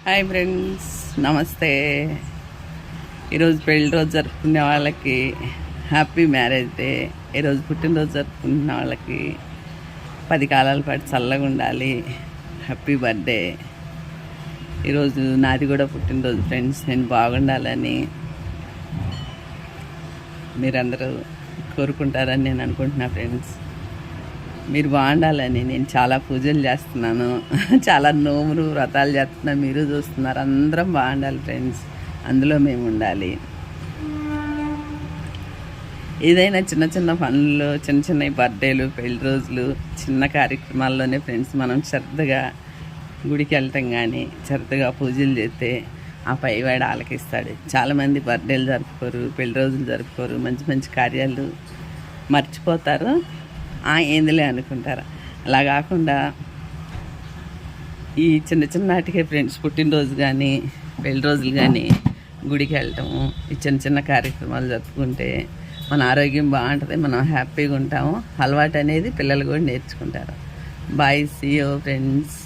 Hi friends, నమస్తే. ఈరోజు పెళ్లి రోజు జరుపుకునే వాళ్ళకి హ్యాపీ మ్యారేజ్ డే. ఈరోజు పుట్టినరోజు జరుపుకునే వాళ్ళకి 10 కాలాల పాటు చల్లగా ఉండాలి. Happy birthday. ఈరోజు నాది కూడా పుట్టినరోజు ఫ్రెండ్స్. నేను బాగుండాలని మీరందరూ కోరుకుంటారని నేను అనుకుంటున్నా ఫ్రెండ్స్. మీరు బాగుండాలని నేను చాలా పూజలు చేస్తున్నాను, చాలా నోములు వ్రతాలు చేస్తున్నా. మీరు చూస్తున్నారు. అందరం బాగుండాలి ఫ్రెండ్స్, అందులో మేము ఉండాలి. ఏదైనా చిన్న చిన్న పనులు, చిన్న చిన్న బర్త్డేలు, పెళ్లి రోజులు, చిన్న కార్యక్రమాల్లోనే ఫ్రెండ్స్ మనం శ్రద్ధగా గుడికి వెళ్తాం. కానీ శ్రద్ధగా పూజలు చేస్తే ఆ పైవాడు ఆలకిస్తాడు. చాలామంది బర్త్డేలు జరుపుకోరు, పెళ్లి రోజులు జరుపుకోరు, మంచి మంచి కార్యాలు మర్చిపోతారు. ఏందిలే అనుకుంటారు. అలా కాకుండా ఈ చిన్న చిన్నటికే ఫ్రెండ్స్ పుట్టినరోజు కానీ పెళ్లి రోజులు కానీ గుడికి వెళ్ళటము, ఈ చిన్న చిన్న కార్యక్రమాలు జరుపుకుంటే మన ఆరోగ్యం బాగుంటుంది, మనం హ్యాపీగా ఉంటాము. అలవాటు అనేది పిల్లలు కూడా నేర్చుకుంటారు. Bye, see you friends.